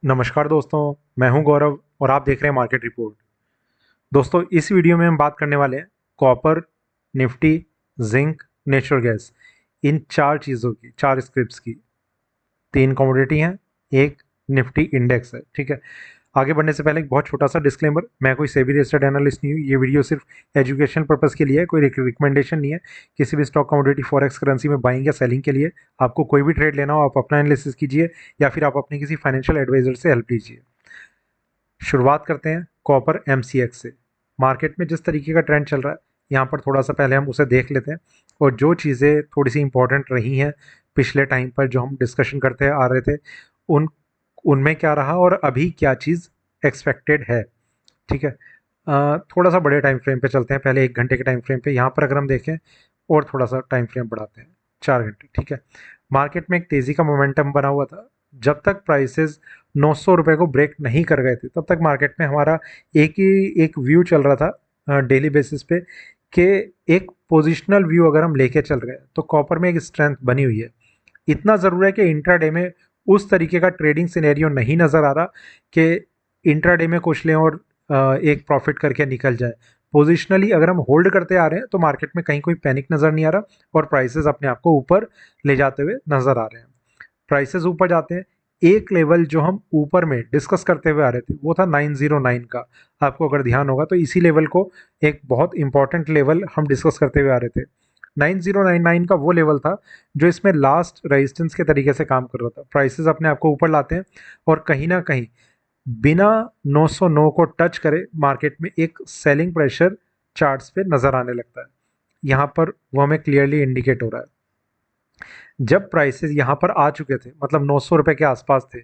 नमस्कार दोस्तों। मैं हूं गौरव और आप देख रहे हैं मार्केट रिपोर्ट। दोस्तों, इस वीडियो में हम बात करने वाले हैं copper, Nifty, zinc, natural gas, इन चार चीज़ों की, चार स्क्रिप्ट्स की। तीन कमोडिटी हैं, एक निफ्टी इंडेक्स है। ठीक है। आगे बढ़ने से पहले एक बहुत छोटा सा डिस्क्लेमर, मैं कोई सेबी रजिस्टर्ड एनालिस्ट नहीं हूँ। ये वीडियो सिर्फ एजुकेशन पर्पस के लिए है, कोई रिकमेंडेशन नहीं है किसी भी स्टॉक, कमोडिटी, फॉरेक्स करेंसी में बाइंग या सेलिंग के लिए। आपको कोई भी ट्रेड लेना हो आप अपना एनालिसिस कीजिए या फिर आप अपने किसी फाइनेंशियल एडवाइजर से हेल्प लीजिए। शुरुआत करते हैं कॉपर एमसीएक्स से। मार्केट में जिस तरीके का ट्रेंड चल रहा है, यहाँ पर थोड़ा सा पहले हम उसे देख लेते हैं और जो चीज़ें थोड़ी सी इंपॉर्टेंट रही हैं पिछले टाइम पर जो हम डिस्कशन करते आ रहे थे, उन उनमें क्या रहा और अभी क्या चीज़ एक्सपेक्टेड है। ठीक है। थोड़ा सा बड़े टाइम फ्रेम पे चलते हैं। पहले 1 घंटे के टाइम फ्रेम पे यहाँ पर अगर हम देखें और थोड़ा सा टाइम फ्रेम बढ़ाते हैं 4 घंटे। ठीक है। मार्केट में एक तेज़ी का मोमेंटम बना हुआ था। जब तक प्राइसेस 900 रुपये को ब्रेक नहीं कर गए थे तब तक मार्केट में हमारा एक व्यू चल रहा था डेली बेसिस पे कि एक पोजिशनल व्यू अगर हम लेके चल रहे हैं तो कॉपर में एक स्ट्रेंथ बनी हुई है। इतना ज़रूर है कि इंट्राडे में उस तरीके का ट्रेडिंग सिनेरियो नहीं नज़र आ रहा कि इंट्राडे में कुछ लें और एक प्रॉफिट करके निकल जाए। पोजिशनली अगर हम होल्ड करते आ रहे हैं तो मार्केट में कहीं कोई पैनिक नज़र नहीं आ रहा और प्राइसेस अपने आप को ऊपर ले जाते हुए नज़र आ रहे हैं। प्राइसेस ऊपर जाते हैं। एक लेवल जो हम ऊपर में डिस्कस करते हुए आ रहे थे वो था 909 का। आपको अगर ध्यान होगा तो इसी लेवल को एक बहुत इंपॉर्टेंट लेवल हम डिस्कस करते हुए आ रहे थे। 9099 का वो लेवल था जो इसमें लास्ट रेजिस्टेंस के तरीके से काम कर रहा था। प्राइसेस अपने आप को ऊपर लाते हैं और कहीं ना कहीं बिना 909 को टच करे मार्केट में एक सेलिंग प्रेशर चार्ट्स पे नजर आने लगता है। यहाँ पर वो हमें क्लियरली इंडिकेट हो रहा है। जब प्राइसेस यहाँ पर आ चुके थे, मतलब 900 रुपये के आसपास थे,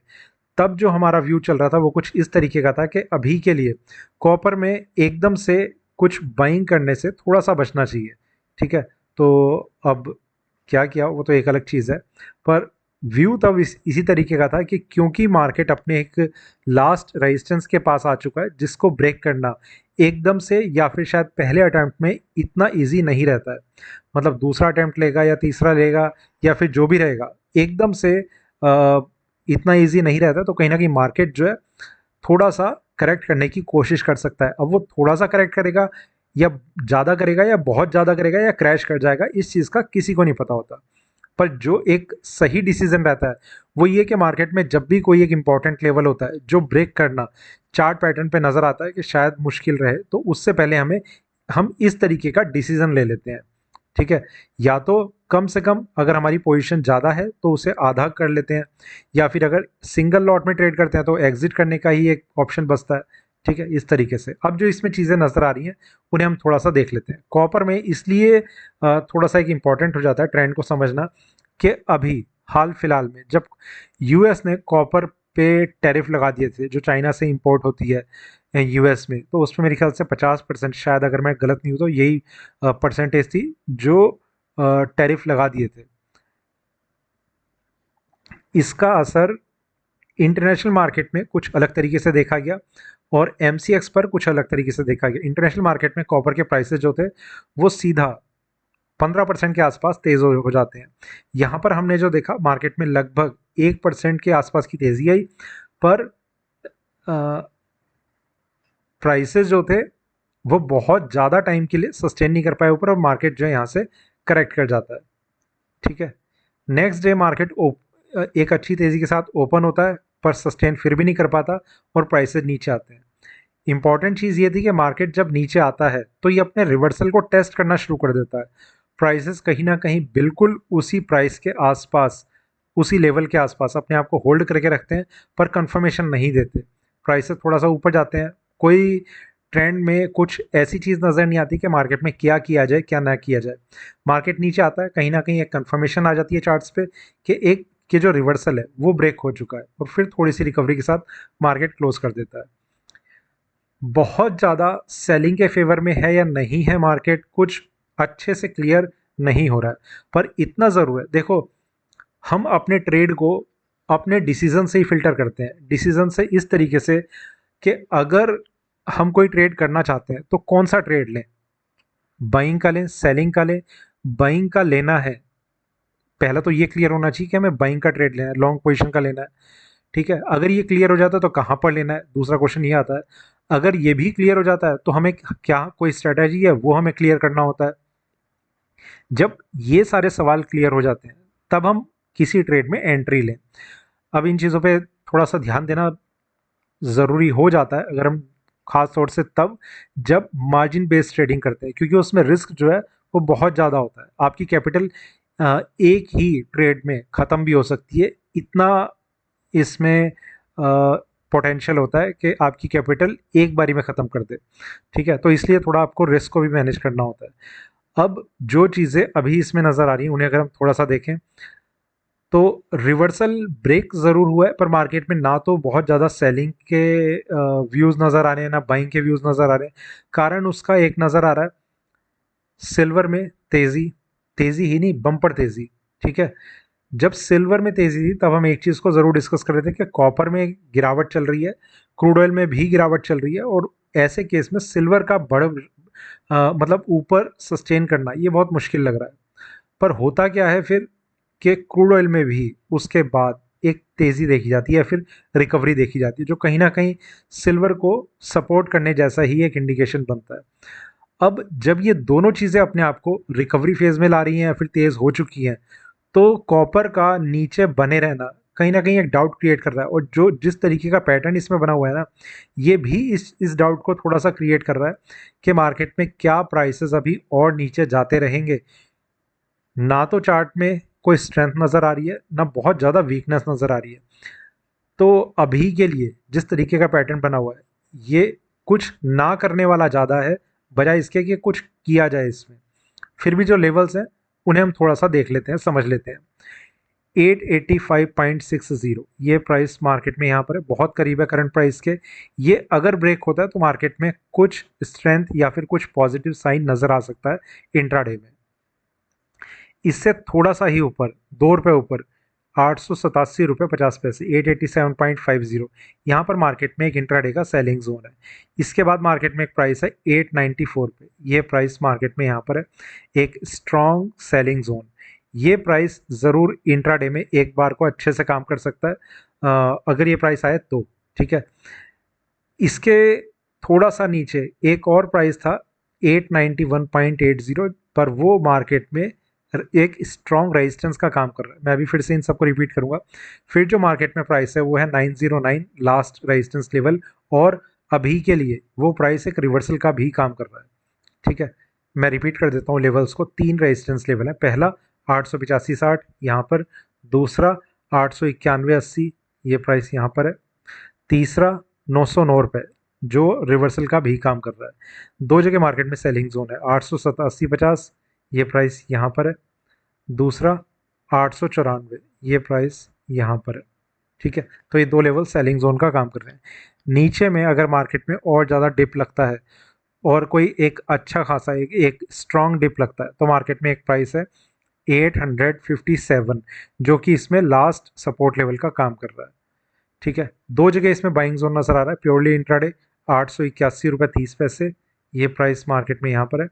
तब जो हमारा व्यू चल रहा था वो कुछ इस तरीके का था कि अभी के लिए कॉपर में एकदम से कुछ बाइंग करने से थोड़ा सा बचना चाहिए। ठीक है। तो अब क्या किया वो तो एक अलग चीज़ है, पर व्यू तब इसी तरीके का था कि क्योंकि मार्केट अपने एक लास्ट रेजिस्टेंस के पास आ चुका है जिसको ब्रेक करना एकदम से या फिर शायद पहले अटेम्प्ट में इतना इजी नहीं रहता है। मतलब दूसरा अटेम्प्ट लेगा या तीसरा लेगा या फिर जो भी रहेगा, एकदम से इतना इजी नहीं रहता। तो कहीं ना कहीं मार्केट जो है थोड़ा सा करेक्ट करने की कोशिश कर सकता है। अब वो थोड़ा सा करेक्ट करेगा या ज़्यादा करेगा या बहुत ज़्यादा करेगा या क्रैश कर जाएगा, इस चीज़ का किसी को नहीं पता होता। पर जो एक सही डिसीजन रहता है वो ये कि मार्केट में जब भी कोई एक इंपॉर्टेंट लेवल होता है जो ब्रेक करना चार्ट पैटर्न पे नज़र आता है कि शायद मुश्किल रहे, तो उससे पहले हम इस तरीके का डिसीजन ले लेते हैं। ठीक है। या तो कम से कम अगर हमारी पोजीशन ज़्यादा है तो उसे आधा कर लेते हैं, या फिर अगर सिंगल लॉट में ट्रेड करते हैं तो एग्जिट करने का ही एक ऑप्शन बचता है। ठीक है। इस तरीके से अब जो इसमें चीज़ें नज़र आ रही हैं उन्हें हम थोड़ा सा देख लेते हैं। कॉपर में इसलिए थोड़ा सा एक इम्पॉर्टेंट हो जाता है ट्रेंड को समझना कि अभी हाल फिलहाल में जब यूएस ने कॉपर पे टैरिफ लगा दिए थे जो चाइना से इंपोर्ट होती है यूएस में, तो उसमें मेरे ख्याल से 50%, शायद अगर मैं गलत नहीं हूँ तो यही परसेंटेज थी जो टैरिफ लगा दिए थे। इसका असर इंटरनेशनल मार्केट में कुछ अलग तरीके से देखा गया और एमसीएक्स पर कुछ अलग तरीके से देखा गया। इंटरनेशनल मार्केट में कॉपर के प्राइसेस जो थे वो सीधा 15% के आसपास तेज हो जाते हैं। यहाँ पर हमने जो देखा मार्केट में लगभग 1% के आसपास की तेजी आई, पर प्राइसेस जो थे वो बहुत ज़्यादा टाइम के लिए सस्टेन नहीं कर पाए ऊपर और मार्केट जो है यहाँ से करेक्ट कर जाता है। ठीक है। नेक्स्ट डे मार्केट एक अच्छी तेज़ी के साथ ओपन होता है पर सस्टेन फिर भी नहीं कर पाता और प्राइसेस नीचे आते हैं। इंपॉर्टेंट चीज़ ये थी कि मार्केट जब नीचे आता है तो ये अपने रिवर्सल को टेस्ट करना शुरू कर देता है। प्राइसेस कहीं ना कहीं बिल्कुल उसी प्राइस के आसपास, उसी लेवल के आसपास अपने आप को होल्ड करके रखते हैं पर कंफर्मेशन नहीं देते। प्राइसेस थोड़ा सा ऊपर जाते हैं, कोई ट्रेंड में कुछ ऐसी चीज़ नज़र नहीं आती कि मार्केट में क्या किया जाए क्या ना किया जाए। मार्केट नीचे आता है, कहीं ना कहीं एक कंफर्मेशन आ जाती है चार्ट्स पे कि एक के जो रिवर्सल है वो ब्रेक हो चुका है और फिर थोड़ी सी रिकवरी के साथ मार्केट क्लोज कर देता है। बहुत ज़्यादा सेलिंग के फेवर में है या नहीं है मार्केट, कुछ अच्छे से क्लियर नहीं हो रहा है। पर इतना ज़रूर है, देखो, हम अपने ट्रेड को अपने डिसीजन से ही फिल्टर करते हैं। डिसीजन से इस तरीके से कि अगर हम कोई ट्रेड करना चाहते हैं तो कौन सा ट्रेड लें, बाइंग का लें, सेलिंग का लें। बाइंग का लेना है, पहला तो ये क्लियर होना चाहिए कि हमें बाइंग का ट्रेड लेना है, लॉन्ग पोजीशन का लेना है। ठीक है, अगर ये क्लियर हो जाता है तो कहाँ पर लेना है, दूसरा क्वेश्चन ये आता है। अगर ये भी क्लियर हो जाता है तो हमें क्या कोई स्ट्रेटजी है वो हमें क्लियर करना होता है। जब ये सारे सवाल क्लियर हो जाते हैं तब हम किसी ट्रेड में एंट्री लें। अब इन चीज़ों पे थोड़ा सा ध्यान देना ज़रूरी हो जाता है, अगर हम खास तौर से तब जब मार्जिन बेस्ड ट्रेडिंग करते हैं, क्योंकि उसमें रिस्क जो है वो बहुत ज़्यादा होता है। आपकी कैपिटल एक ही ट्रेड में ख़त्म भी हो सकती है, इतना इसमें पोटेंशियल होता है कि आपकी कैपिटल एक बारी में ख़त्म कर दे। ठीक है, तो इसलिए थोड़ा आपको रिस्क को भी मैनेज करना होता है। अब जो चीज़ें अभी इसमें नज़र आ रही हैं उन्हें अगर हम थोड़ा सा देखें तो रिवर्सल ब्रेक ज़रूर हुआ है, पर मार्केट में ना तो बहुत ज़्यादा सेलिंग के व्यूज़ नज़र आ रहे हैं, ना बाइंग के व्यूज़ नज़र आ रहे हैं। कारण उसका एक नज़र आ रहा है, सिल्वर में तेज़ी, तेज़ी ही नहीं बम्पर तेज़ी। ठीक है, जब सिल्वर में तेज़ी थी तब हम एक चीज़ को ज़रूर डिस्कस कर रहे थे कि कॉपर में गिरावट चल रही है, क्रूड ऑयल में भी गिरावट चल रही है, और ऐसे केस में सिल्वर का मतलब ऊपर सस्टेन करना ये बहुत मुश्किल लग रहा है। पर होता क्या है फिर कि क्रूड ऑयल में भी उसके बाद एक तेज़ी देखी जाती है, फिर रिकवरी देखी जाती है, जो कहीं ना कहीं सिल्वर को सपोर्ट करने जैसा ही एक इंडिकेशन बनता है। अब जब ये दोनों चीज़ें अपने आप को रिकवरी फेज में ला रही हैं या फिर तेज़ हो चुकी हैं, तो कॉपर का नीचे बने रहना कहीं ना कहीं एक डाउट क्रिएट कर रहा है, और जो जिस तरीके का पैटर्न इसमें बना हुआ है ना, ये भी इस डाउट को थोड़ा सा क्रिएट कर रहा है कि मार्केट में क्या प्राइसेस अभी और नीचे जाते रहेंगे। ना तो चार्ट में कोई स्ट्रेंथ नज़र आ रही है, ना बहुत ज़्यादा वीकनेस नज़र आ रही है। तो अभी के लिए जिस तरीके का पैटर्न बना हुआ है, ये कुछ ना करने वाला ज़्यादा है बजाय इसके कि कुछ किया जाए इसमें। फिर भी जो लेवल्स हैं उन्हें हम थोड़ा सा देख लेते हैं, समझ लेते हैं। 885.60 ये प्राइस मार्केट में यहाँ पर है, बहुत करीब है करंट प्राइस के। ये अगर ब्रेक होता है तो मार्केट में कुछ स्ट्रेंथ या फिर कुछ पॉजिटिव साइन नज़र आ सकता है इंट्राडे में। इससे थोड़ा सा ही ऊपर, 2 रुपये ऊपर, 887 रुपये 50 पैसे, 887.50, यहाँ पर मार्केट में एक इंट्राडे का सेलिंग जोन है। इसके बाद मार्केट में एक प्राइस है 894 पे, ये प्राइस मार्केट में यहाँ पर है एक स्ट्रॉन्ग सेलिंग जोन। ये प्राइस ज़रूर इंट्राडे में एक बार को अच्छे से काम कर सकता है, अगर ये प्राइस आए तो। ठीक है, इसके थोड़ा सा नीचे एक और प्राइस था 891.80, पर वो मार्केट में एक स्ट्रॉन्ग रेजिस्टेंस का काम कर रहा है। मैं अभी फिर से इन सबको रिपीट करूंगा। फिर जो मार्केट में प्राइस है वो है 909 लास्ट रेजिस्टेंस लेवल, और अभी के लिए वो प्राइस एक रिवर्सल का भी काम कर रहा है। ठीक है, मैं रिपीट कर देता हूँ लेवल्स को। 3 रेजिस्टेंस लेवल है, पहला 885.60 यहाँ पर, दूसरा 891.80, ये प्राइस यहाँ पर है, तीसरा 909 रुपये जो रिवर्सल का भी काम कर रहा है। दो जगह मार्केट में सेलिंग जोन है, 887.50 ये प्राइस यहाँ पर है, दूसरा 894 ये प्राइस यहाँ पर है। ठीक है, तो ये दो लेवल सेलिंग जोन का काम कर रहे हैं। नीचे में अगर मार्केट में और ज़्यादा डिप लगता है और कोई एक अच्छा खासा एक स्ट्रॉन्ग डिप लगता है तो मार्केट में एक प्राइस है 857, जो कि इसमें लास्ट सपोर्ट लेवल का काम कर रहा है। ठीक है, दो जगह इसमें बाइंग जोन नज़र आ रहा है, प्योरली इंट्राडे 881.30, ये प्राइस मार्केट में यहाँ पर है,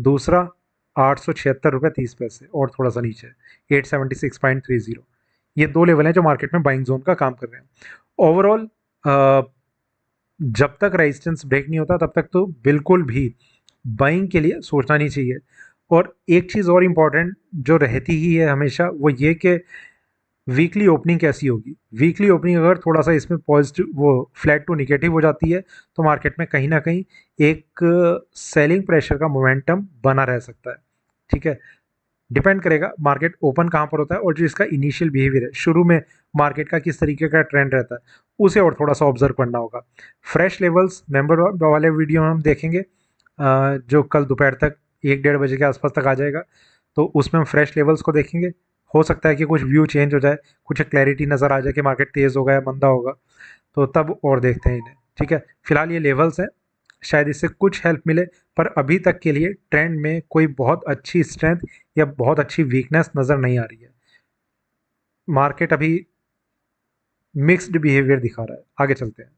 दूसरा 876.30 और थोड़ा सा नीचे 876.30। ये दो लेवल हैं जो मार्केट में बाइंग जोन का काम कर रहे हैं। ओवरऑल जब तक रेजिस्टेंस ब्रेक नहीं होता तब तक तो बिल्कुल भी बाइंग के लिए सोचना नहीं चाहिए। और एक चीज़ और इम्पॉर्टेंट जो रहती ही है हमेशा, वो ये कि वीकली ओपनिंग कैसी होगी। वीकली ओपनिंग अगर थोड़ा सा इसमें पॉजिटिव वो फ्लैट टू निगेटिव हो जाती है तो मार्केट में कहीं ना कहीं एक सेलिंग प्रेशर का मोमेंटम बना रह सकता है। ठीक है, डिपेंड करेगा मार्केट ओपन कहाँ पर होता है और जो इसका इनिशियल बिहेवियर है, शुरू में मार्केट का किस तरीके का ट्रेंड रहता है, उसे और थोड़ा सा ऑब्जर्व करना होगा। फ्रेश लेवल्स मेंबर वाले वीडियो में हम देखेंगे, जो कल दोपहर तक 1-1:30 बजे के आसपास तक आ जाएगा, तो उसमें हम फ्रेश लेवल्स को देखेंगे। हो सकता है कि कुछ व्यू चेंज हो जाए, कुछ क्लैरिटी नज़र आ जाए कि मार्केट तेज़ होगा या मंदा होगा, तो तब और देखते हैं इन्हें। ठीक है, फिलहाल ये लेवल्स हैं, शायद इससे कुछ हेल्प मिले, पर अभी तक के लिए ट्रेंड में कोई बहुत अच्छी स्ट्रेंथ या बहुत अच्छी वीकनेस नज़र नहीं आ रही है। मार्केट अभी मिक्स्ड बिहेवियर दिखा रहा है। आगे चलते हैं।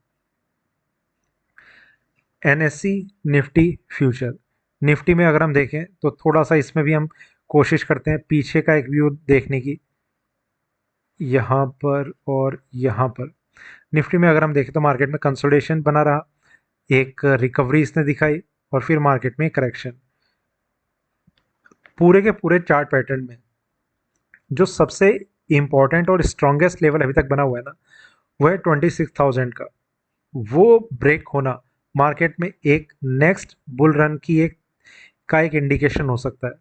NSC Nifty future. निफ्टी में अगर हम देखें तो थोड़ा सा इसमें भी हम कोशिश करते हैं पीछे का एक व्यू देखने की, यहाँ पर और यहाँ पर। निफ्टी में अगर हम देखें तो मार्केट में कंसोलिडेशन बना रहा, एक रिकवरी इसने दिखाई और फिर मार्केट में करेक्शन। पूरे के पूरे चार्ट पैटर्न में जो सबसे इंपॉर्टेंट और स्ट्रॉन्गेस्ट लेवल अभी तक बना हुआ है ना, वो है 26,000 का। वो ब्रेक होना मार्केट में एक नेक्स्ट बुल रन की एक इंडिकेशन हो सकता है।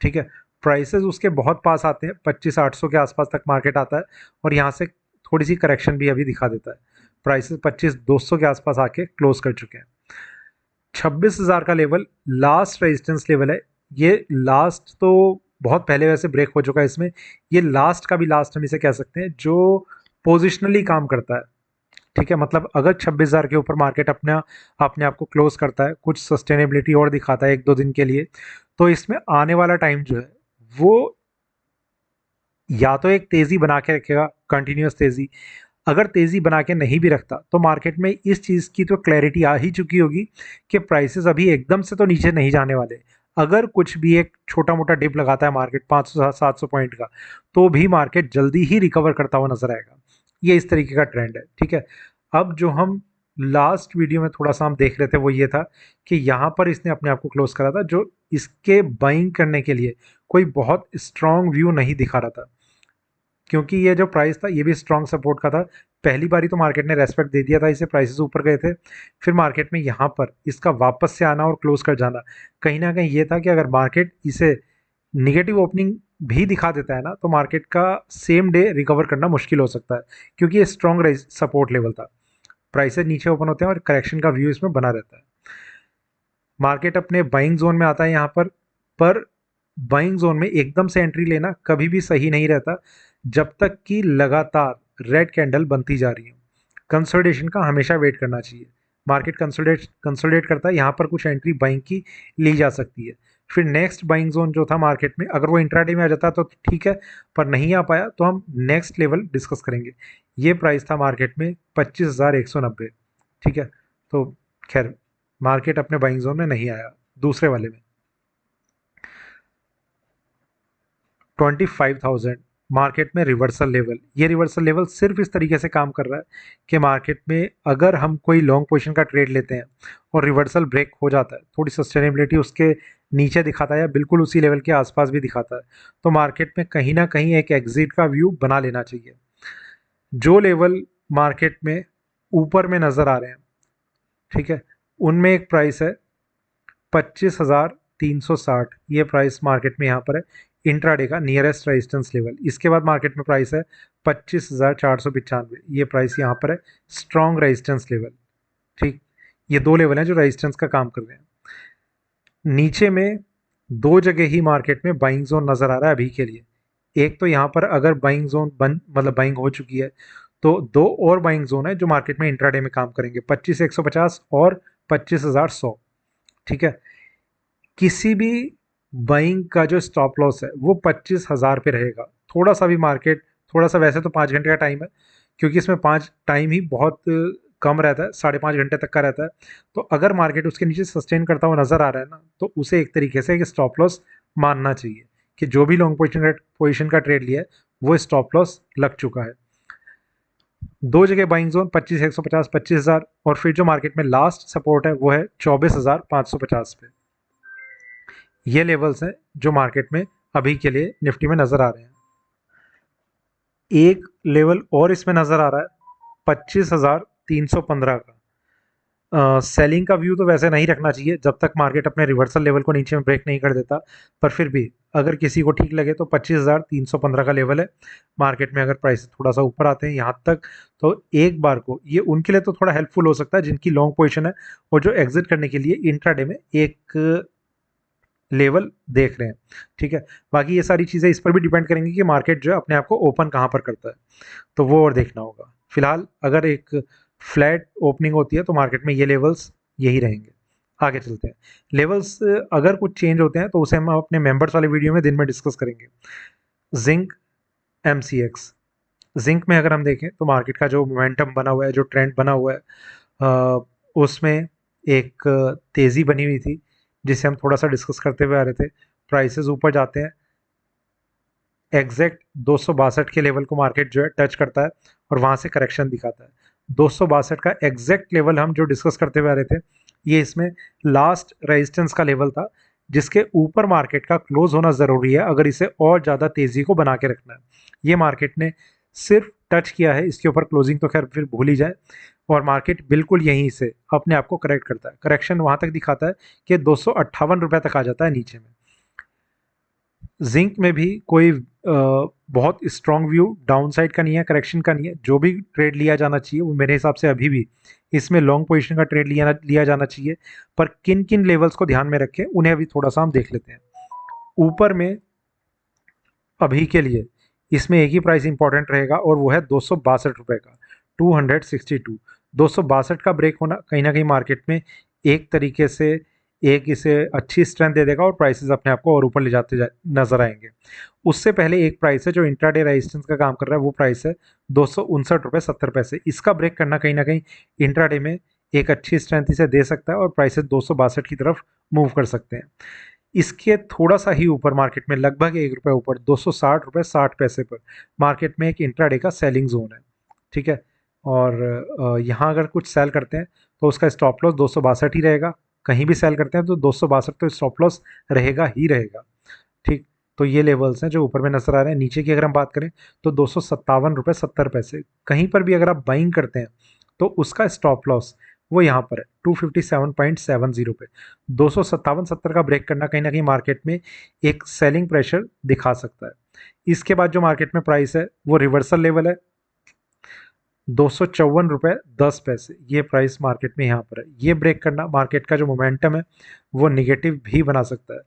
ठीक है, प्राइसेस उसके बहुत पास आते हैं, 25,800 के आसपास तक मार्केट आता है और यहाँ से थोड़ी सी करेक्शन भी अभी दिखा देता है। प्राइसेस 25,200 के आसपास आके क्लोज कर चुके हैं। 26,000 का लेवल लास्ट रेजिस्टेंस लेवल है। ये लास्ट तो बहुत पहले वैसे ब्रेक हो चुका है इसमें, ये लास्ट का भी लास्ट हम इसे कह सकते हैं जो पोजिशनली काम करता है। ठीक है, मतलब अगर 26,000 के ऊपर मार्केट अपने आप को क्लोज करता है, कुछ सस्टेनेबिलिटी और दिखाता है 1-2 दिन के लिए, तो इसमें आने वाला टाइम जो है वो या तो एक तेज़ी बना के रखेगा, कंटिन्यूस तेज़ी। अगर तेज़ी बना के नहीं भी रखता तो मार्केट में इस चीज़ की तो क्लैरिटी आ ही चुकी होगी कि प्राइसेस अभी एकदम से तो नीचे नहीं जाने वाले। अगर कुछ भी एक छोटा मोटा डिप लगाता है मार्केट 500-700 पॉइंट का, तो भी मार्केट जल्दी ही रिकवर करता हुआ नजर आएगा। ये इस तरीके का ट्रेंड है। ठीक है, अब जो हम लास्ट वीडियो में थोड़ा सा हम देख रहे थे वो ये था कि यहाँ पर इसने अपने आप को क्लोज करा था, जो इसके बाइंग करने के लिए कोई बहुत स्ट्रॉन्ग व्यू नहीं दिखा रहा था, क्योंकि ये जो प्राइस था ये भी स्ट्रॉन्ग सपोर्ट का था। पहली बारी तो मार्केट ने रेस्पेक्ट दे दिया था इसे, प्राइसेस ऊपर गए थे। फिर मार्केट में यहाँ पर इसका वापस से आना और क्लोज कर जाना कहीं ना कहीं ये था कि अगर मार्केट इसे निगेटिव ओपनिंग भी दिखा देता है ना, तो मार्केट का सेम डे रिकवर करना मुश्किल हो सकता है, क्योंकि ये स्ट्रॉन्ग सपोर्ट लेवल था। प्राइसेस नीचे ओपन होते हैं और करेक्शन का व्यू इसमें बना रहता है। मार्केट अपने बाइंग जोन में आता है यहाँ पर बाइंग जोन में एकदम से एंट्री लेना कभी भी सही नहीं रहता जब तक कि लगातार रेड कैंडल बनती जा रही हो। कंसोलिडेशन का हमेशा वेट करना चाहिए। मार्केट कंसोलिडेट करता है, यहाँ पर कुछ एंट्री बाइंग की ली जा सकती है। फिर नेक्स्ट बाइंग जोन जो था मार्केट में, अगर वो इंट्राडे में आ जाता तो ठीक है, पर नहीं आ पाया तो हम नेक्स्ट लेवल डिस्कस करेंगे। ये प्राइस था मार्केट में 25,190। ठीक है, तो खैर मार्केट अपने बाइंग जोन में नहीं आया। दूसरे वाले में 25,000 मार्केट में रिवर्सल लेवल। ये रिवर्सल लेवल सिर्फ इस तरीके से काम कर रहा है कि मार्केट में अगर हम कोई लॉन्ग पोजीशन का ट्रेड लेते हैं और रिवर्सल ब्रेक हो जाता है, थोड़ी सस्टेनेबिलिटी उसके नीचे दिखाता है या बिल्कुल उसी लेवल के आसपास भी दिखाता है, तो मार्केट में कहीं ना कहीं एक एग्जिट का व्यू बना लेना चाहिए। जो लेवल मार्केट में ऊपर में नज़र आ रहे हैं, ठीक है, उनमें एक प्राइस है 25,360। ये प्राइस मार्केट में यहाँ पर है इंट्राडे का नियरेस्ट रेजिस्टेंस लेवल। इसके बाद मार्केट में प्राइस है 25,495। ये प्राइस यहाँ पर है स्ट्रॉन्ग रेजिस्टेंस लेवल। ठीक, ये दो लेवल हैं जो रेजिस्टेंस का काम कर रहे हैं। नीचे में दो जगह ही मार्केट में बाइंग जोन नज़र आ रहा है अभी के लिए। एक तो यहाँ पर अगर बाइंग जोन बंद मतलब बाइंग हो चुकी है, तो दो और बाइंग जोन है जो मार्केट में इंट्राडे में काम करेंगे, 25,150 और 25,100। ठीक है, किसी भी बाइंग का जो स्टॉप लॉस है वो 25,000 पे रहेगा। थोड़ा सा भी मार्केट, थोड़ा सा वैसे तो 5 घंटे का टाइम है, क्योंकि इसमें पाँच टाइम ही बहुत कम रहता है, 5.5 घंटे तक का रहता है। तो अगर मार्केट उसके नीचे सस्टेन करता हुआ नजर आ रहा है ना, तो उसे एक तरीके से एक स्टॉप लॉस मानना चाहिए कि जो भी लॉन्ग पोजिशन का ट्रेड लिया है वो स्टॉप लॉस लग चुका है। दो जगह बाइंग जोन 25,150, 25,000, और फिर जो मार्केट में लास्ट सपोर्ट है वो है 24,550 पे। ये लेवल्स हैं जो मार्केट में अभी के लिए निफ्टी में नज़र आ रहे हैं। एक लेवल और इसमें नज़र आ रहा है 25,315 का। सेलिंग का व्यू तो वैसे नहीं रखना चाहिए जब तक मार्केट अपने रिवर्सल लेवल को नीचे में ब्रेक नहीं कर देता, पर फिर भी अगर किसी को ठीक लगे तो 25,315 का लेवल है मार्केट में। अगर प्राइस थोड़ा सा ऊपर आते हैं यहाँ तक, तो एक बार को ये उनके लिए तो थोड़ा हेल्पफुल हो सकता है जिनकी लॉन्ग पोजीशन है और जो एग्जिट करने के लिए इंट्राडे में एक लेवल देख रहे हैं। ठीक है, बाकी ये सारी चीज़ें इस पर भी डिपेंड करेंगी कि मार्केट जो है अपने आप को ओपन कहाँ पर करता है, तो वो और देखना होगा। फिलहाल अगर एक फ्लैट ओपनिंग होती है तो मार्केट में ये लेवल्स यही रहेंगे। आगे चलते हैं। लेवल्स अगर कुछ चेंज होते हैं तो उसे हम अपने मेंबर्स वाले वीडियो में दिन में डिस्कस करेंगे। Zinc, MCX। जिंक में अगर हम देखें तो मार्केट का जो मोमेंटम बना हुआ है, जो ट्रेंड बना हुआ है, उसमें एक तेज़ी बनी हुई थी जिसे हम थोड़ा सा डिस्कस करते हुए आ रहे थे। प्राइसेस ऊपर जाते हैं, एग्जैक्ट 262 के लेवल को मार्केट जो है टच करता है और वहां से करेक्शन दिखाता है। 262 का एग्जैक्ट लेवल हम जो डिस्कस करते हुए आ रहे थे, ये इसमें लास्ट रेजिस्टेंस का लेवल था, जिसके ऊपर मार्केट का क्लोज होना जरूरी है अगर इसे और ज्यादा तेजी को बना के रखना है। ये मार्केट ने सिर्फ टच किया है, इसके ऊपर क्लोजिंग तो खैर फिर भूल ही जाए, और मार्केट बिल्कुल यहीं से अपने आप को करेक्ट करता है। करेक्शन वहां तक दिखाता है कि 258 रुपए तक आ जाता है नीचे में। जिंक में भी कोई बहुत स्ट्रॉन्ग व्यू डाउन साइड का नहीं है, करेक्शन का नहीं है। जो भी ट्रेड लिया जाना चाहिए वो मेरे हिसाब से अभी भी इसमें लॉन्ग पोजीशन का ट्रेड लिया जाना चाहिए, पर किन किन लेवल्स को ध्यान में रखें उन्हें अभी थोड़ा सा हम देख लेते हैं। ऊपर में अभी के लिए इसमें एक ही प्राइस इंपॉर्टेंट रहेगा और वो है 262 रुपये का, 262। 262 का ब्रेक होना कहीं ना कहीं मार्केट में एक तरीके से एक इसे अच्छी स्ट्रेंथ दे देगा और प्राइसेस अपने आप को और ऊपर ले जाते नजर आएंगे। उससे पहले एक प्राइस है जो इंट्राडे रेजिस्टेंस का काम कर रहा है, वो प्राइस है 259 रुपये 70 पैसे। इसका ब्रेक करना कहीं ना कहीं इंट्राडे में एक अच्छी स्ट्रेंथ इसे दे सकता है और प्राइसेस 262 की तरफ मूव कर सकते हैं। इसके थोड़ा सा ही ऊपर मार्केट में लगभग 1 रुपये ऊपर 260 रुपये 60 पैसे पर मार्केट में एक इंट्राडे का सेलिंग जोन है। ठीक है, और यहाँ अगर कुछ सेल करते हैं तो उसका स्टॉप लॉस 262 ही रहेगा। कहीं भी सेल करते हैं तो 262 तो स्टॉप लॉस रहेगा ही रहेगा। ठीक, तो ये लेवल्स हैं जो ऊपर में नजर आ रहे हैं। नीचे की अगर हम बात करें तो 257 रुपये 70 पैसे। कहीं पर भी अगर आप बाइंग करते हैं तो उसका स्टॉप लॉस वो यहाँ पर है 257.70 पे। 257.70 का ब्रेक करना कहीं ना कहीं मार्केट में एक सेलिंग प्रेशर दिखा सकता है। इसके बाद जो मार्केट में प्राइस है वो रिवर्सल लेवल है 254 रुपये 10 पैसे। ये प्राइस मार्केट में यहाँ पर है। ये ब्रेक करना मार्केट का जो मोमेंटम है वो निगेटिव भी बना सकता है।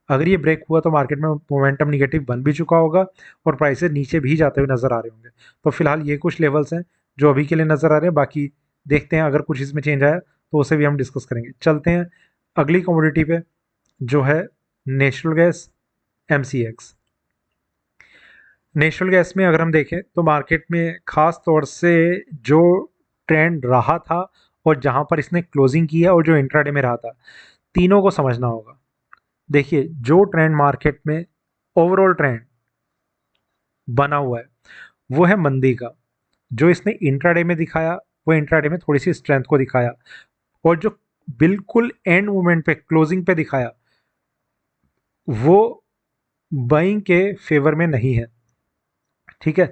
अगर ये ब्रेक हुआ तो मार्केट में मोमेंटम निगेटिव बन भी चुका होगा और प्राइसेस नीचे भी जाते हुए नजर आ रहे होंगे। तो फिलहाल ये कुछ लेवल्स हैं जो अभी के लिए नजर आ रहे हैं। बाकी देखते हैं अगर कुछ इसमें चेंज आया तो उसे भी हम डिस्कस करेंगे। चलते हैं अगली कमोडिटी पे जो है natural gas MCX। Natural gas में अगर हम देखें तो मार्केट में खास तौर से जो ट्रेंड रहा था और जहां पर इसने क्लोजिंग की है और जो इंट्राडे में रहा था, तीनों को समझना होगा। देखिए, जो ट्रेंड मार्केट में ओवरऑल ट्रेंड बना हुआ है वो है मंदी का। जो इसने इंट्राडे में दिखाया वो इंट्राडे में थोड़ी सी स्ट्रेंथ को दिखाया, और जो बिल्कुल एंड मोमेंट पे क्लोजिंग पे दिखाया वो बाइंग के फेवर में नहीं है। ठीक है,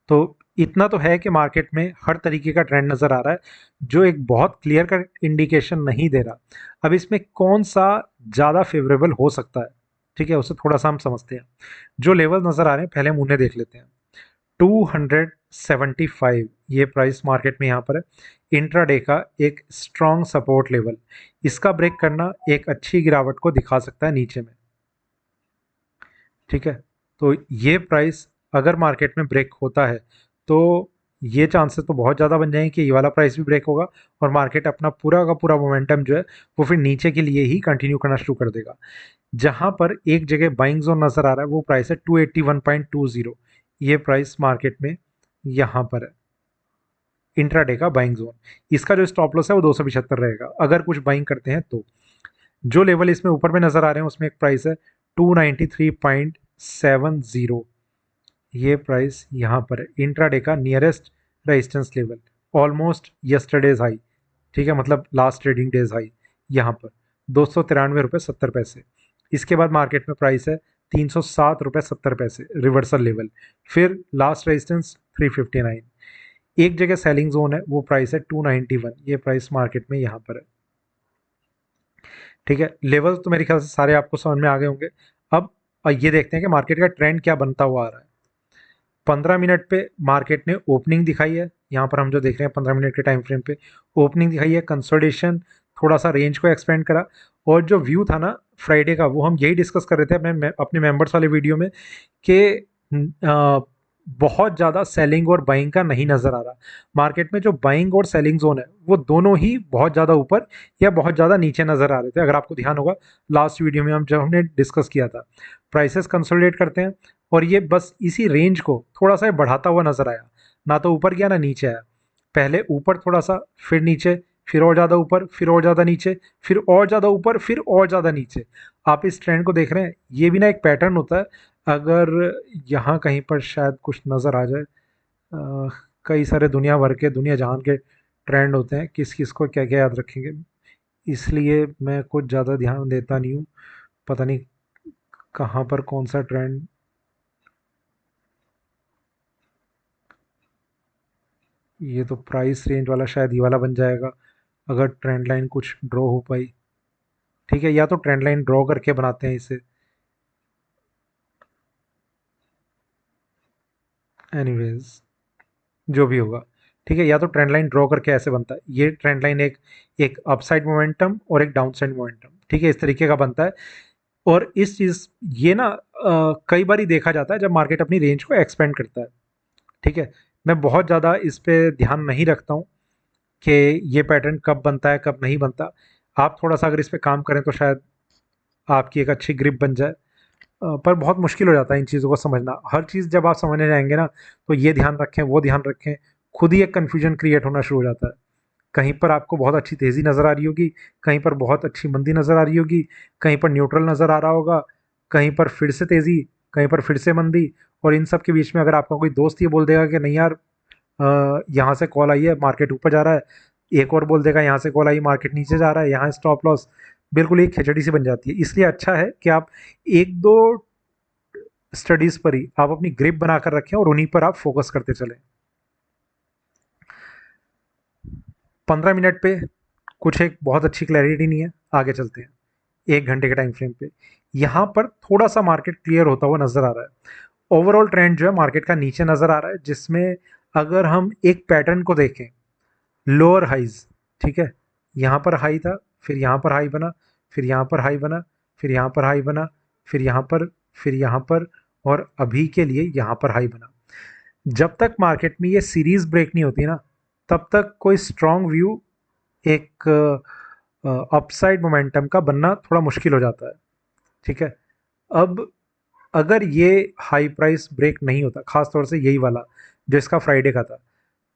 तो इतना तो है कि मार्केट में हर तरीके का ट्रेंड नजर आ रहा है जो एक बहुत क्लियर कट इंडिकेशन नहीं दे रहा। अब इसमें कौन सा ज़्यादा फेवरेबल हो सकता है, ठीक है, उसे थोड़ा सा हम समझते हैं। जो लेवल नजर आ रहे हैं पहले हम उन्हें देख लेते हैं। 275 ये प्राइस मार्केट में यहाँ पर है, इंट्राडे का एक स्ट्रॉन्ग सपोर्ट लेवल। इसका ब्रेक करना एक अच्छी गिरावट को दिखा सकता है नीचे में। ठीक है, तो ये प्राइस अगर मार्केट में ब्रेक होता है तो ये चांसेस तो बहुत ज़्यादा बन जाएंगे कि ये वाला प्राइस भी ब्रेक होगा और मार्केट अपना पूरा का पूरा मोमेंटम जो है वो फिर नीचे के लिए ही कंटिन्यू करना शुरू कर देगा। जहां पर एक जगह बाइंग जोन नज़र आ रहा है वो प्राइस है 281.20। ये प्राइस मार्केट में यहाँ पर है इंट्राडे का बाइंग जोन। इसका जो स्टॉप लॉस है वो 275 रहेगा अगर कुछ बाइंग करते हैं तो। जो लेवल इसमें ऊपर में नज़र आ रहे हैं उसमें एक प्राइस है 293.70। ये प्राइस यहाँ पर है इंट्राडे का nearest resistance level, almost yesterday's high. ठीक है, मतलब लास्ट ट्रेडिंग डेज हाई यहाँ पर 293 रुपये 70 पैसे। इसके बाद मार्केट में प्राइस है 307 रुपये 70 पैसे रिवर्सल लेवल। फिर लास्ट रेजिस्टेंस 359। एक जगह सेलिंग जोन है वो प्राइस है 291। ये प्राइस मार्केट में यहाँ पर है। ठीक है, लेवल तो मेरे ख्याल से सारे आपको समझ में आ गए होंगे। अब ये देखते हैं कि मार्केट का ट्रेंड क्या बनता हुआ आ रहा है। 15 मिनट पे मार्केट ने ओपनिंग दिखाई है, यहाँ पर हम जो देख रहे हैं 15 मिनट के टाइम फ्रेम पे ओपनिंग दिखाई है, कंसोलिडेशन, थोड़ा सा रेंज को एक्सपेंड करा। और जो व्यू था ना फ्राइडे का वो हम यही डिस्कस कर रहे थे अपने मेंबर्स वाले वीडियो में कि बहुत ज़्यादा सेलिंग और बाइंग का नहीं नज़र आ रहा। मार्केट में जो बाइंग और सेलिंग जोन है वो दोनों ही बहुत ज़्यादा ऊपर या बहुत ज़्यादा नीचे नज़र आ रहे थे। अगर आपको ध्यान होगा लास्ट वीडियो में हमने डिस्कस किया था, प्राइसेस कंसोलिडेट करते हैं और ये बस इसी रेंज को थोड़ा सा बढ़ाता हुआ नजर आया, ना तो ऊपर गया ना नीचे आया। पहले ऊपर थोड़ा सा, फिर नीचे, फिर और ज़्यादा ऊपर, फिर और ज़्यादा नीचे, फिर और ज़्यादा ऊपर, फिर और ज़्यादा नीचे। आप इस ट्रेंड को देख रहे हैं, ये भी ना एक पैटर्न होता है अगर यहाँ कहीं पर शायद कुछ नज़र आ जाए, कई सारे दुनिया भर के दुनिया जहान के ट्रेंड होते हैं, किस किस को क्या क्या याद रखेंगे, इसलिए मैं कुछ ज़्यादा ध्यान देता नहीं हूँ। पता नहीं कहाँ पर कौन सा ट्रेंड। ये तो प्राइस रेंज वाला शायद ये वाला बन जाएगा, अगर ट्रेंड लाइन कुछ ड्रॉ हो पाई। ठीक है, या तो ट्रेंड लाइन ड्रॉ करके बनाते हैं इसे। एनीवेज, जो भी होगा, ठीक है, या तो ट्रेंड लाइन ड्रॉ करके ऐसे बनता है। ये ट्रेंड लाइन एक एक अपसाइड मोमेंटम और एक डाउनसाइड मोमेंटम, ठीक है, इस तरीके का बनता है। और इस चीज़ ये ना कई बार ही देखा जाता है जब मार्केट अपनी रेंज को एक्सपेंड करता है। ठीक है, मैं बहुत ज़्यादा इस पे ध्यान नहीं रखता हूँ कि ये पैटर्न कब बनता है कब नहीं बनता। आप थोड़ा सा अगर इस पे काम करें तो शायद आपकी एक अच्छी ग्रिप बन जाए। पर बहुत मुश्किल हो जाता है इन चीज़ों को समझना। हर चीज़ जब आप समझने जाएंगे ना, तो ये ध्यान रखें वो ध्यान रखें, खुद ही एक कन्फ्यूजन क्रिएट होना शुरू हो जाता है। कहीं पर आपको बहुत अच्छी तेज़ी नज़र आ रही होगी, कहीं पर बहुत अच्छी मंदी नज़र आ रही होगी, कहीं पर न्यूट्रल नज़र आ रहा होगा, कहीं पर फिर से तेज़ी, कहीं पर फिर से मंदी। और इन सब के बीच में अगर आपका कोई दोस्त ये बोल देगा कि नहीं यार, यहाँ से कॉल आई है मार्केट ऊपर जा रहा है, एक और बोल देगा यहाँ से कॉल आई मार्केट नीचे जा रहा है, यहाँ स्टॉप लॉस, बिल्कुल एक खिचड़ी सी बन जाती है। इसलिए अच्छा है कि आप एक दो स्टडीज पर ही आप अपनी ग्रिप बनाकर रखें और उन्हीं पर आप फोकस करते चलें। 15 मिनट पे कुछ एक बहुत अच्छी क्लैरिटी नहीं है, आगे चलते हैं 1 घंटे के टाइम फ्रेम पे। यहाँ पर थोड़ा सा मार्केट क्लियर होता हुआ नजर आ रहा है। ओवरऑल ट्रेंड जो है मार्केट का नीचे नजर आ रहा है, जिसमें अगर हम एक पैटर्न को देखें, लोअर हाइज, ठीक है, यहाँ पर हाई था, फिर यहाँ पर हाई बना, फिर यहाँ पर हाई बना, फिर यहाँ पर हाई बना, फिर यहाँ पर, फिर यहाँ पर, और अभी के लिए यहाँ पर हाई बना। जब तक मार्केट में ये सीरीज ब्रेक नहीं होती ना, तब तक कोई स्ट्रॉन्ग व्यू एक अपसाइड मोमेंटम का बनना थोड़ा मुश्किल हो जाता है। ठीक है, अब अगर ये हाई प्राइस ब्रेक नहीं होता, खास तौर से यही वाला जो इसका फ्राइडे का था,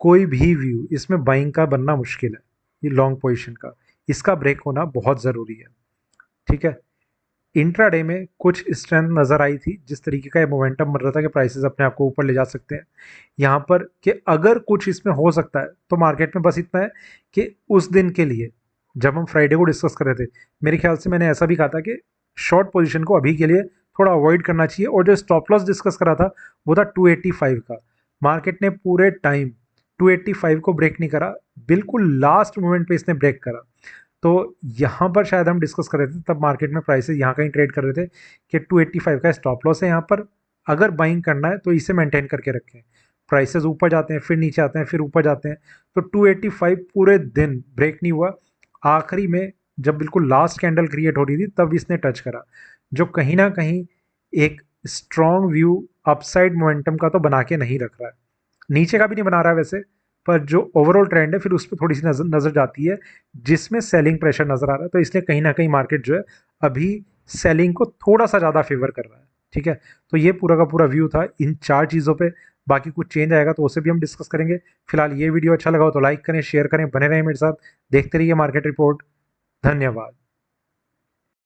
कोई भी व्यू इसमें बाइंग का बनना मुश्किल है। ये लॉन्ग पोजीशन का, इसका ब्रेक होना बहुत ज़रूरी है। ठीक है, इंट्राडे में कुछ स्ट्रेंथ नज़र आई थी, जिस तरीके का ये मोमेंटम बन रहा था कि प्राइसेस अपने आप को ऊपर ले जा सकते हैं यहाँ पर, कि अगर कुछ इसमें हो सकता है तो मार्केट में बस इतना है कि उस दिन के लिए, जब हम फ्राइडे को डिस्कस कर रहे थे, मेरे ख्याल से मैंने ऐसा भी कहा था कि शॉर्ट पोजीशन को अभी के लिए थोड़ा अवॉइड करना चाहिए। और जो स्टॉप लॉस डिस्कस करा था वो था 285 का। मार्केट ने पूरे टाइम 285 को ब्रेक नहीं करा, बिल्कुल लास्ट मोमेंट पे इसने ब्रेक करा। तो यहाँ पर शायद हम डिस्कस कर रहे थे, तब मार्केट में प्राइसेस यहाँ कहीं ट्रेड कर रहे थे कि 285 का स्टॉप लॉस है यहाँ पर, अगर बाइंग करना है तो इसे मेंटेन करके रखें। प्राइसेस ऊपर जाते हैं, फिर नीचे आते हैं, फिर ऊपर जाते हैं, तो 285 पूरे दिन ब्रेक नहीं हुआ। आखिरी में जब बिल्कुल लास्ट कैंडल क्रिएट हो रही थी तब इसने टच करा, जो कहीं ना कहीं एक स्ट्रॉन्ग व्यू अपसाइड मोमेंटम का तो बना के नहीं रख रहा है, नीचे का भी नहीं बना रहा है वैसे, पर जो ओवरऑल ट्रेंड है फिर उस पर थोड़ी सी नजर नजर जाती है, जिसमें सेलिंग प्रेशर नजर आ रहा है। तो इसलिए कहीं ना कहीं मार्केट जो है अभी सेलिंग को थोड़ा सा ज़्यादा फेवर कर रहा है। ठीक है, तो ये पूरा का पूरा व्यू था इन चार चीज़ों पे। बाकी कुछ चेंज आएगा तो उसे भी हम डिस्कस करेंगे। फिलहाल ये वीडियो अच्छा लगा हो तो लाइक करें, शेयर करें, बने रहें मेरे साथ, देखते रहिए मार्केट रिपोर्ट। धन्यवाद।